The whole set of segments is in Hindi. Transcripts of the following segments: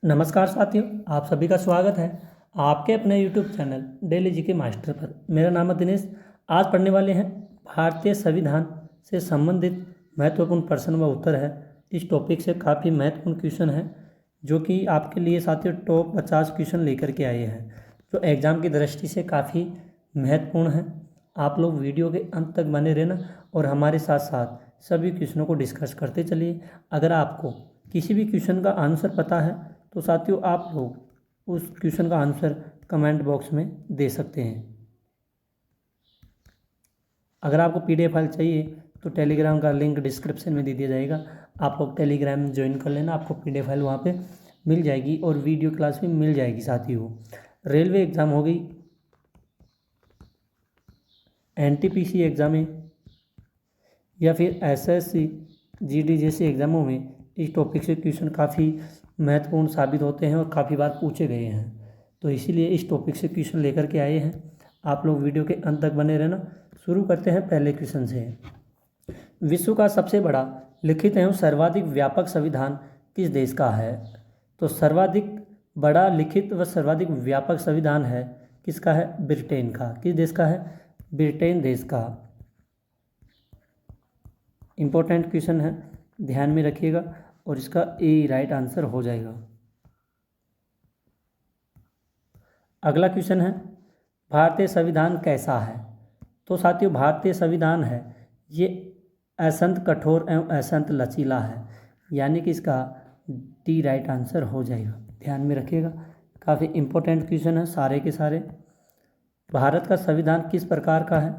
नमस्कार साथियों, आप सभी का स्वागत है आपके अपने YouTube channel daily GK master पर। मेरा नाम है दिनेश। आज पढ़ने वाले हैं भारतीय संविधान से संबंधित महत्वपूर्ण प्रश्न व उत्तर है। इस टॉपिक से काफ़ी महत्वपूर्ण क्वेश्चन है जो कि आपके लिए साथियों टॉप 50 क्वेश्चन लेकर के आए हैं, जो एग्ज़ाम की दृष्टि से काफ़ी महत्वपूर्ण है। आप लोग वीडियो के अंत तक बने रहना और हमारे साथ साथ सभी क्वेश्चनों को डिस्कस करते चलिए। अगर आपको किसी भी क्वेश्चन का आंसर पता है तो साथियों आप लोग उस क्वेश्चन का आंसर कमेंट बॉक्स में दे सकते हैं। अगर आपको पीडीएफ फाइल चाहिए तो टेलीग्राम का लिंक डिस्क्रिप्शन में दे दिया जाएगा। आप लोग टेलीग्राम में ज्वाइन कर लेना, आपको पीडीएफ फाइल वहाँ पे मिल जाएगी और वीडियो क्लास भी मिल जाएगी। साथियों, रेलवे एग्ज़ाम हो गई, एनटीपीसी एग्ज़ाम है या फिर एसएससी जीडी जैसे एग्ज़ामों में इस टॉपिक से क्वेश्चन काफ़ी महत्वपूर्ण साबित होते हैं और काफ़ी बार पूछे गए हैं। तो इसीलिए इस टॉपिक से क्वेश्चन लेकर के आए हैं। आप लोग वीडियो के अंत तक बने रहना। शुरू करते हैं पहले क्वेश्चन से। विश्व का सबसे बड़ा लिखित एवं सर्वाधिक व्यापक संविधान किस देश का है? तो सर्वाधिक बड़ा लिखित व सर्वाधिक व्यापक संविधान है किसका है? ब्रिटेन का। किस देश का है? ब्रिटेन देश का। इम्पोर्टेंट क्वेश्चन है, ध्यान में रखिएगा और इसका ए राइट आंसर हो जाएगा। अगला क्वेश्चन है, भारतीय संविधान कैसा है? तो साथियों, भारतीय संविधान है ये अत्यंत कठोर एवं अत्यंत लचीला है, यानी कि इसका डी राइट आंसर हो जाएगा। ध्यान में रखिएगा, काफ़ी इम्पोर्टेंट क्वेश्चन है सारे के सारे। भारत का संविधान किस प्रकार का है?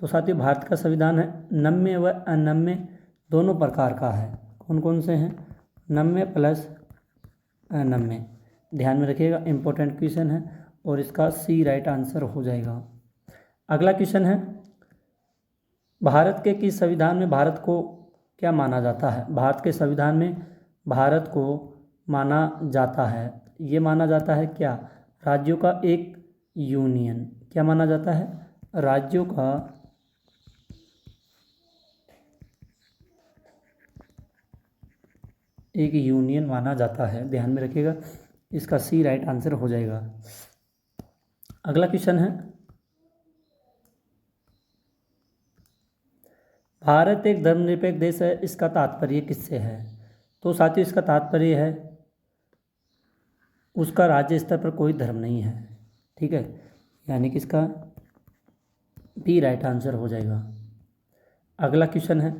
तो साथियों, भारत का संविधान है नम्य व अनम्य दोनों प्रकार का है। कौन कौन से हैं? नम्य प्लस अनम्य। ध्यान में रखिएगा, इम्पोर्टेंट क्वेश्चन है और इसका सी राइट आंसर हो जाएगा। अगला क्वेश्चन है, भारत के किस संविधान में भारत को क्या माना जाता है? भारत के संविधान में भारत को माना जाता है, ये माना जाता है क्या? राज्यों का एक यूनियन। क्या माना जाता है? राज्यों का एक यूनियन माना जाता है। ध्यान में रखिएगा, इसका सी राइट आंसर हो जाएगा। अगला क्वेश्चन है, भारत एक धर्मनिरपेक्ष देश है, इसका तात्पर्य किससे है? तो साथियों, इसका तात्पर्य है उसका राज्य स्तर पर कोई धर्म नहीं है। ठीक है, यानी कि इसका बी राइट आंसर हो जाएगा। अगला क्वेश्चन है,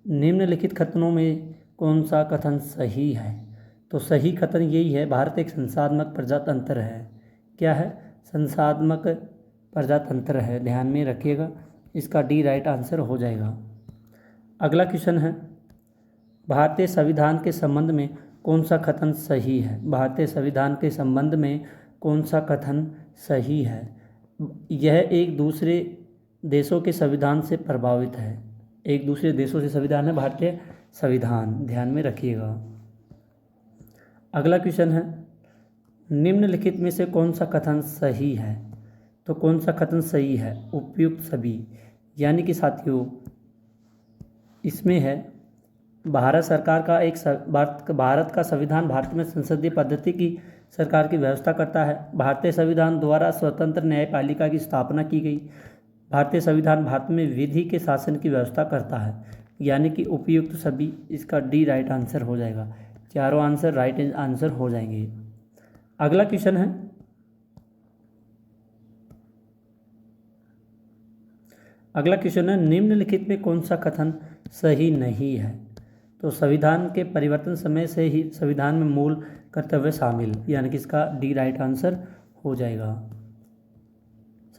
निम्नलिखित कथनों में कौन सा कथन सही है? तो सही कथन यही है, भारत एक संसाधनात्मक प्रजातंत्र है। क्या है? संसाधनात्मक प्रजातंत्र है। ध्यान में रखिएगा, इसका डी राइट आंसर हो जाएगा। अगला क्वेश्चन है, भारतीय संविधान के संबंध में कौन सा कथन सही है? भारतीय संविधान के संबंध में कौन सा कथन सही है? यह एक दूसरे देशों के संविधान से प्रभावित है। एक दूसरे देशों से संविधान है भारतीय संविधान। ध्यान में रखिएगा। अगला क्वेश्चन है, निम्नलिखित में से कौन सा कथन सही है? तो कौन सा कथन सही है? उपयुक्त सभी। यानी कि साथियों, इसमें है भारत सरकार का एक भारत का संविधान भारत में संसदीय पद्धति की सरकार की व्यवस्था करता है। भारतीय संविधान द्वारा स्वतंत्र न्यायपालिका की स्थापना की गई। भारतीय संविधान भारत में विधि के शासन की व्यवस्था करता है, यानी कि उपयुक्त सभी। इसका डी राइट आंसर हो जाएगा। चारों आंसर राइट आंसर हो जाएंगे। अगला क्वेश्चन है, निम्नलिखित में कौन सा कथन सही नहीं है? तो संविधान के परिवर्तन समय से ही संविधान में मूल कर्तव्य शामिल, यानी कि इसका डी राइट आंसर हो जाएगा।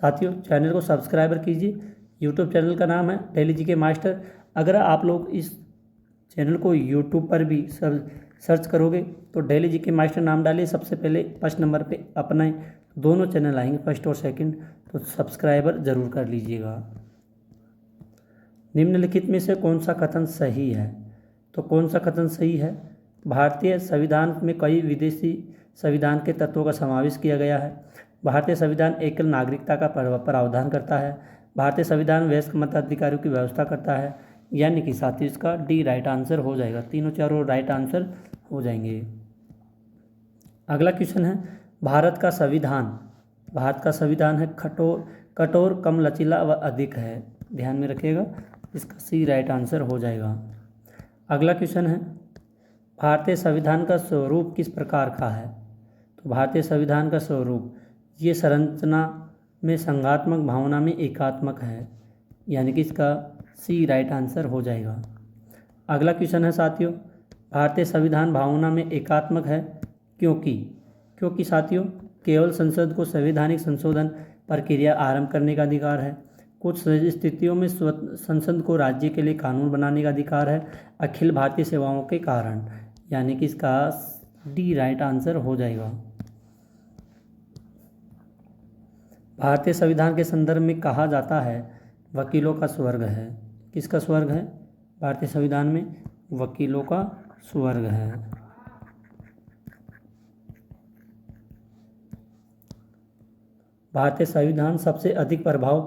साथियों, चैनल को सब्सक्राइबर कीजिए। यूट्यूब चैनल का नाम है डेली जीके मास्टर। अगर आप लोग इस चैनल को यूट्यूब पर भी सर्च करोगे तो डेली जीके मास्टर नाम डालिए, सबसे पहले फर्स्ट नंबर पे अपना दोनों चैनल आएंगे, फर्स्ट और सेकंड, तो सब्सक्राइबर ज़रूर कर लीजिएगा। निम्नलिखित में से कौन सा कथन सही है? तो कौन सा कथन सही है? भारतीय संविधान में कई विदेशी संविधान के तत्वों का समावेश किया गया है। भारतीय संविधान एकल नागरिकता का प्रावधान करता है। भारतीय संविधान वयस्क मताधिकारियों की व्यवस्था करता है। यानी कि साथियों, इसका डी राइट आंसर हो जाएगा। तीनों चारों राइट आंसर हो जाएंगे। अगला क्वेश्चन है, भारत का संविधान है कठोर, कम लचीला व अधिक है। ध्यान में रखिएगा, इसका सी राइट आंसर हो जाएगा। अगला क्वेश्चन है, भारतीय संविधान का स्वरूप किस प्रकार का है। तो भारतीय संविधान का स्वरूप ये संरचना में संघात्मक, भावना में एकात्मक है, यानी कि इसका सी राइट आंसर हो जाएगा। अगला क्वेश्चन है साथियों, भारतीय संविधान भावना में एकात्मक है क्योंकि साथियों केवल संसद को संवैधानिक संशोधन प्रक्रिया आरंभ करने का अधिकार है। कुछ स्थितियों में संसद को राज्य के लिए कानून बनाने का अधिकार है, अखिल भारतीय सेवाओं के कारण, यानी कि इसका डी राइट आंसर हो जाएगा। भारतीय संविधान के संदर्भ में कहा जाता है वकीलों का स्वर्ग है। किसका स्वर्ग है? भारतीय संविधान में वकीलों का स्वर्ग है। भारतीय संविधान सबसे अधिक प्रभाव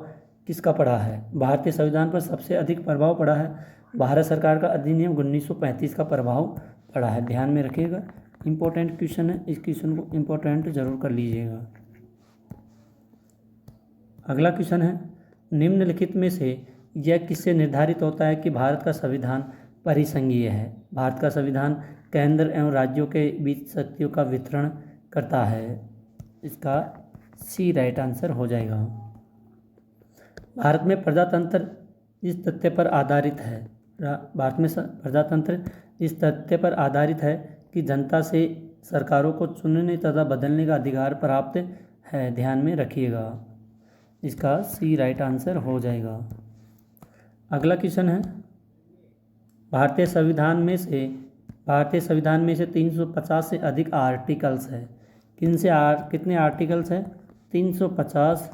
किसका पड़ा है? भारतीय संविधान पर सबसे अधिक प्रभाव पड़ा है भारत सरकार का अधिनियम 1935 का प्रभाव पड़ा है। ध्यान में रखिएगा, इंपॉर्टेंट क्वेश्चन है, इस क्वेश्चन को इंपॉर्टेंट जरूर कर लीजिएगा। अगला क्वेश्चन है, निम्नलिखित में से यह किससे निर्धारित होता है कि भारत का संविधान परिसंघीय है? भारत का संविधान केंद्र एवं राज्यों के बीच शक्तियों का वितरण करता है। इसका सी राइट आंसर हो जाएगा। भारत में प्रजातंत्र इस तथ्य पर आधारित है इस तथ्य पर आधारित है कि जनता से सरकारों को चुनने तथा बदलने का अधिकार प्राप्त है। ध्यान में रखिएगा, इसका सी राइट आंसर हो जाएगा। अगला क्वेश्चन है, भारतीय संविधान में से 350 से अधिक आर्टिकल्स है। कितने आर्टिकल्स हैं? 350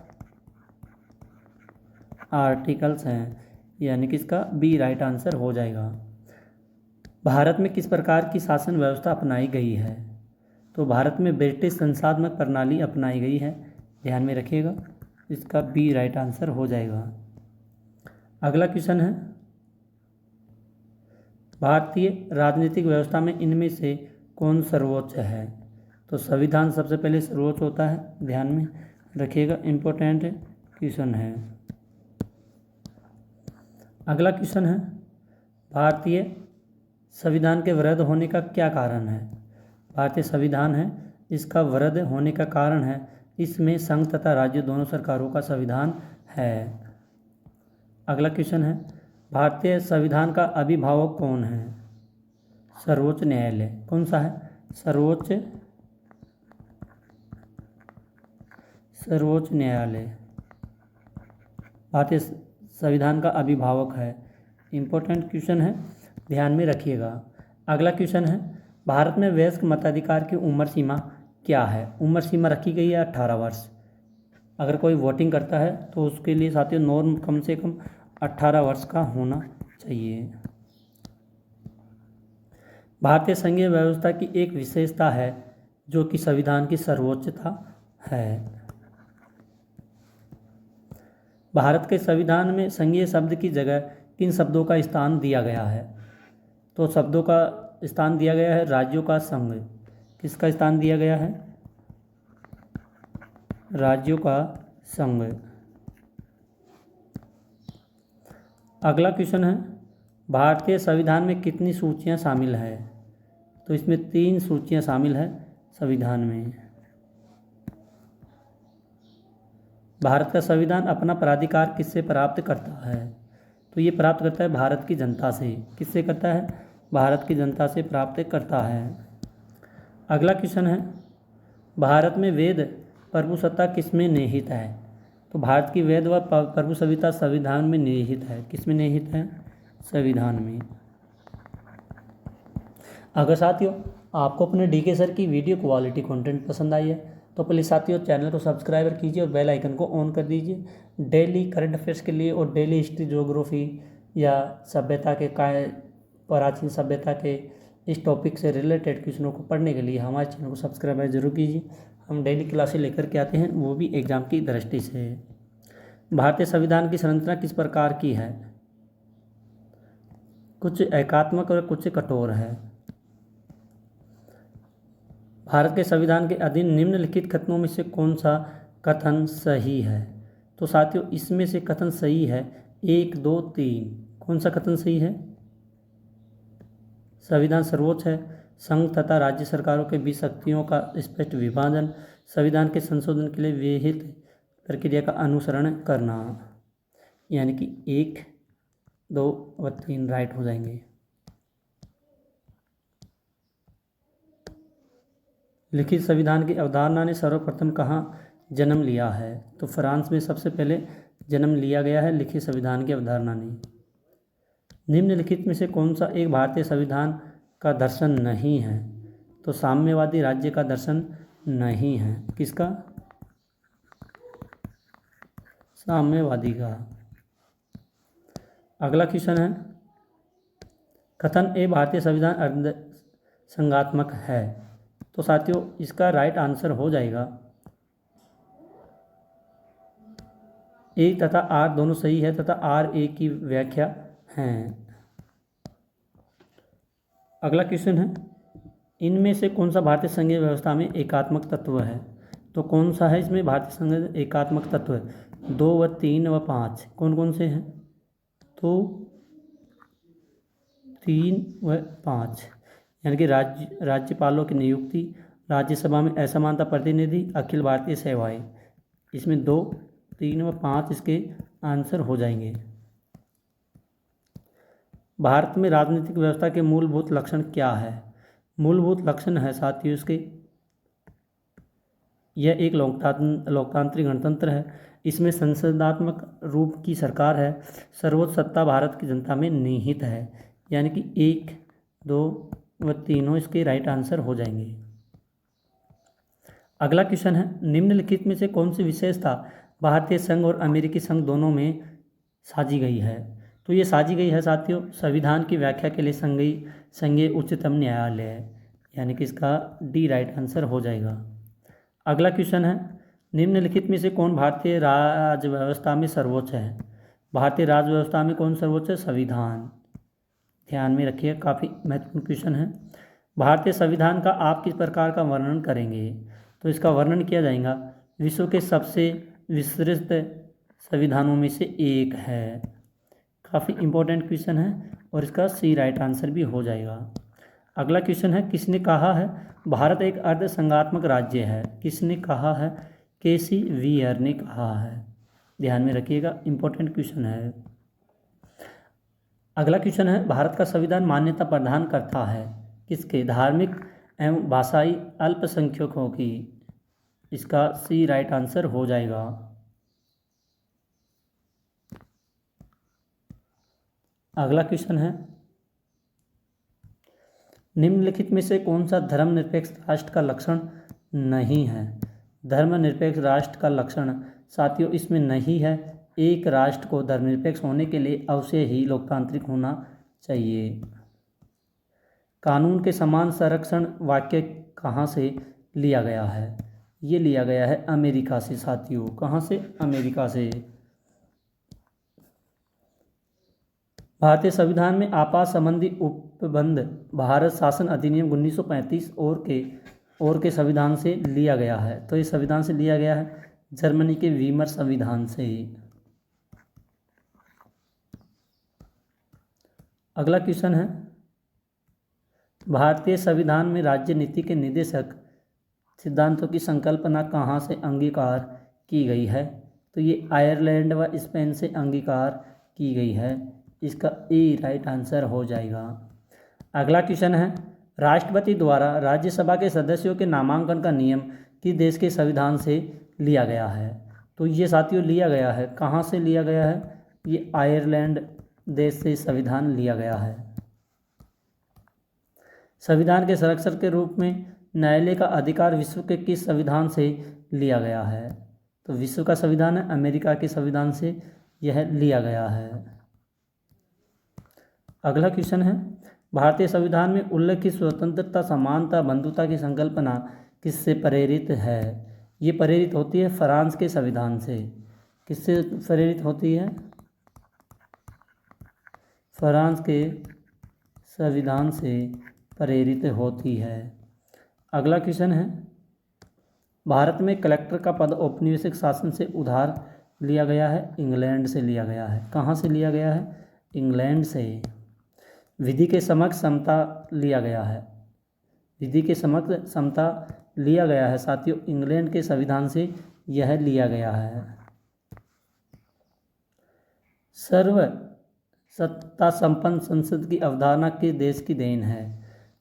आर्टिकल्स हैं, यानी कि इसका बी राइट आंसर हो जाएगा। भारत में किस प्रकार की शासन व्यवस्था अपनाई गई है? तो भारत में ब्रिटिश संस्थात्मक प्रणाली अपनाई गई है। ध्यान में रखिएगा, इसका बी राइट आंसर हो जाएगा। अगला क्वेश्चन है, भारतीय राजनीतिक व्यवस्था में इनमें से कौन सर्वोच्च है? तो संविधान सबसे पहले सर्वोच्च होता है। ध्यान में रखिएगा, इम्पोर्टेंट क्वेश्चन है। अगला क्वेश्चन है, भारतीय संविधान के वैध होने का क्या कारण है? भारतीय संविधान है, इसका वैध होने का कारण है इसमें संघ तथा राज्य दोनों सरकारों का संविधान है। अगला क्वेश्चन है, भारतीय संविधान का अभिभावक कौन है? सर्वोच्च न्यायालय। कौन सा है? सर्वोच्च न्यायालय भारतीय संविधान का अभिभावक है। इम्पोर्टेंट क्वेश्चन है, ध्यान में रखिएगा। अगला क्वेश्चन है, भारत में वयस्क मताधिकार की उम्र सीमा क्या है? उम्र सीमा रखी गई है 18 वर्ष। अगर कोई वोटिंग करता है तो उसके लिए साथियों नॉर्म कम से कम 18 वर्ष का होना चाहिए। भारतीय संघीय व्यवस्था की एक विशेषता है जो कि संविधान की सर्वोच्चता है। भारत के संविधान में संघीय शब्द की जगह किन शब्दों का स्थान दिया गया है? तो शब्दों का स्थान दिया गया है राज्यों का संघ। किसका स्थान दिया गया है? राज्यों का संघ। अगला क्वेश्चन है, भारतीय संविधान में कितनी सूचियां शामिल है? तो इसमें 3 सूचियां शामिल है संविधान में। भारत का संविधान अपना प्राधिकार किससे प्राप्त करता है? तो ये प्राप्त करता है भारत की जनता से। किससे करता है? भारत की जनता से प्राप्त करता है। अगला क्वेश्चन है, भारत में वेद प्रभुसत्ता किसमें निहित है? तो भारत की वेद व प्रभुसत्ता संविधान में निहित है। किसमें निहित है? संविधान में। अगर साथियों आपको अपने डीके सर की वीडियो क्वालिटी कंटेंट पसंद आई है तो प्लीज़ साथियों चैनल को सब्सक्राइब कीजिए और बेल आइकन को ऑन कर दीजिए। डेली करंट अफेयर्स के लिए और डेली हिस्ट्री, ज्योग्राफी या सभ्यता के प्राचीन सभ्यता के इस टॉपिक से रिलेटेड क्वेश्चनों को पढ़ने के लिए हमारे चैनल को सब्सक्राइब जरूर कीजिए। हम डेली क्लासेस लेकर के आते हैं, वो भी एग्जाम की दृष्टि से। भारतीय संविधान की संरचना किस प्रकार की है? कुछ एकात्मक और कुछ कठोर है। भारत के संविधान के अधीन निम्नलिखित कथनों में से कौन सा कथन सही है? तो साथियों इसमें से कथन सही है 1, 2, 3। कौन सा कथन सही है? संविधान सर्वोच्च है, संघ तथा राज्य सरकारों के बीच शक्तियों का स्पष्ट विभाजन, संविधान के संशोधन के लिए विहित प्रक्रिया का अनुसरण करना। यानी कि 1, 2 व 3 राइट हो जाएंगे। लिखित संविधान की अवधारणा ने सर्वप्रथम कहाँ जन्म लिया है? तो फ्रांस में सबसे पहले जन्म लिया गया है लिखित संविधान की अवधारणा ने। निम्नलिखित में से कौन सा एक भारतीय संविधान का दर्शन नहीं है? तो साम्यवादी राज्य का दर्शन नहीं है। किसका? साम्यवादी का। अगला क्वेश्चन है, कथन ए भारतीय संविधान अर्ध संघात्मक है। तो साथियों इसका राइट आंसर हो जाएगा ए तथा आर दोनों सही है तथा आर ए की व्याख्या है। अगला क्वेश्चन है, इनमें से कौन सा भारतीय संघीय व्यवस्था में एकात्मक तत्व है? तो कौन सा है इसमें भारतीय संघ एकात्मक तत्व है? 2 व 3 व 5 कौन कौन से हैं? तो 3 व 5 यानी कि राज्यपालों की नियुक्ति, राज्यसभा में असमानता प्रतिनिधि, अखिल भारतीय सेवाएं। इसमें 2, 3 व 5 इसके आंसर हो जाएंगे। भारत में राजनीतिक व्यवस्था के मूलभूत लक्षण क्या है? मूलभूत लक्षण है साथियों इसके, यह एक लोकतांत्रिक गणतंत्र है, इसमें संसदात्मक रूप की सरकार है, सर्वोच्च सत्ता भारत की जनता में निहित है। यानी कि 1, 2 व 3 इसके राइट आंसर हो जाएंगे। अगला क्वेश्चन है, निम्नलिखित में से कौन सी विशेषता भारतीय संघ और अमेरिकी संघ दोनों में साझी गई है? तो ये साझी गई है साथियों संविधान की व्याख्या के लिए संघीय उच्चतम न्यायालय। यानी कि इसका डी राइट आंसर हो जाएगा। अगला क्वेश्चन है, निम्नलिखित में से कौन भारतीय राज्य व्यवस्था में सर्वोच्च है? भारतीय राज्य व्यवस्था में कौन सर्वोच्च है? संविधान। ध्यान में रखिए, काफ़ी महत्वपूर्ण क्वेश्चन है। भारतीय संविधान का आप किस प्रकार का वर्णन करेंगे? तो इसका वर्णन किया जाएगा विश्व के सबसे विस्तृत संविधानों में से एक है। काफ़ी इम्पोर्टेंट क्वेश्चन है और इसका सी राइट आंसर भी हो जाएगा। अगला क्वेश्चन है, किसने कहा है भारत एक अर्ध संघात्मक राज्य है? किसने कहा है? केसी वीयर ने कहा है। ध्यान में रखिएगा, इम्पोर्टेंट क्वेश्चन है। अगला क्वेश्चन है, भारत का संविधान मान्यता प्रदान करता है किसके? धार्मिक एवं भाषाई अल्पसंख्यकों की। इसका सी राइट आंसर हो जाएगा। अगला क्वेश्चन है, निम्नलिखित में से कौन सा धर्मनिरपेक्ष राष्ट्र का लक्षण नहीं है? धर्मनिरपेक्ष राष्ट्र का लक्षण साथियों इसमें नहीं है। एक राष्ट्र को धर्मनिरपेक्ष होने के लिए अवश्य ही लोकतांत्रिक होना चाहिए। कानून के समान संरक्षण वाक्य कहाँ से लिया गया है? ये लिया गया है अमेरिका से साथियों। कहाँ से? अमेरिका से। भारतीय संविधान में आपात संबंधी उपबंध भारत शासन अधिनियम 1935 और के संविधान से लिया गया है। तो इस संविधान से लिया गया है जर्मनी के वीमर संविधान से। अगला क्वेश्चन है, भारतीय संविधान में राज्य नीति के निर्देशक सिद्धांतों की संकल्पना कहाँ से अंगीकार की गई है? तो ये आयरलैंड व स्पेन से अंगीकार की गई है। इसका ए राइट आंसर हो जाएगा। अगला क्वेश्चन है, राष्ट्रपति द्वारा राज्यसभा के सदस्यों के नामांकन का नियम किस देश के संविधान से लिया गया है? तो ये साथियों लिया गया है, कहाँ से लिया गया है? ये आयरलैंड देश से संविधान लिया गया है। संविधान के संरक्षक के रूप में न्यायालय का अधिकार विश्व के किस संविधान से लिया गया है? तो विश्व का संविधान है, अमेरिका के संविधान से यह लिया गया है। अगला क्वेश्चन है, भारतीय संविधान में उल्लेखित स्वतंत्रता, समानता, बंधुता की संकल्पना किससे प्रेरित है? ये प्रेरित होती है फ्रांस के संविधान से। किससे प्रेरित होती है? फ्रांस के संविधान से प्रेरित होती है। अगला क्वेश्चन है, भारत में कलेक्टर का पद औपनिवेशिक शासन से उधार लिया गया है, इंग्लैंड से लिया गया है। कहाँ से लिया गया है? इंग्लैंड से। विधि के समक्ष समता लिया गया है, विधि के समक्ष समता लिया गया है साथियों, इंग्लैंड के संविधान से यह लिया गया है। सर्व सत्ता संपन्न संसद की अवधारणा किस देश की देन है?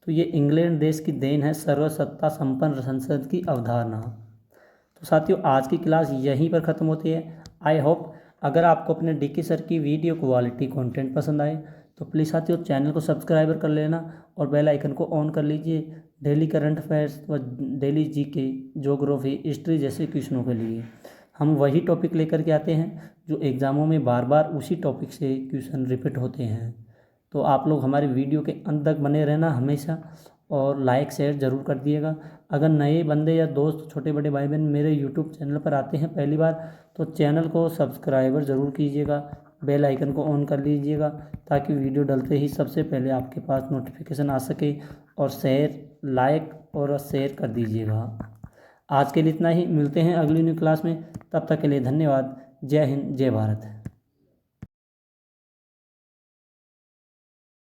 तो ये इंग्लैंड देश की देन है, सर्व सत्ता संपन्न संसद की अवधारणा। तो साथियों आज की क्लास यहीं पर ख़त्म होती है। आई होप अगर आपको अपने डीके सर की वीडियो क्वालिटी कंटेंट पसंद आए तो प्लीज़ साथियों चैनल को सब्सक्राइब कर लेना और बेल आइकन को ऑन कर लीजिए डेली करंट अफेयर्स व डेली जीके, ज्योग्राफी, हिस्ट्री जैसे क्वेश्चनों के लिए। हम वही टॉपिक लेकर के आते हैं जो एग्ज़ामों में बार बार उसी टॉपिक से क्वेश्चन रिपीट होते हैं। तो आप लोग हमारे वीडियो के अंत तक बने रहना हमेशा और लाइक शेयर ज़रूर कर दिएगा। अगर नए बंदे या दोस्त, छोटे बड़े भाई बहन मेरे यूट्यूब चैनल पर आते हैं पहली बार तो चैनल को सब्सक्राइबर ज़रूर कीजिएगा, बेल आइकन को ऑन कर लीजिएगा ताकि वीडियो डलते ही सबसे पहले आपके पास नोटिफिकेशन आ सके। और लाइक और शेयर कर दीजिएगा। आज के लिए इतना ही, मिलते हैं अगली न्यू क्लास में, तब तक के लिए धन्यवाद। जय हिंद, जय भारत।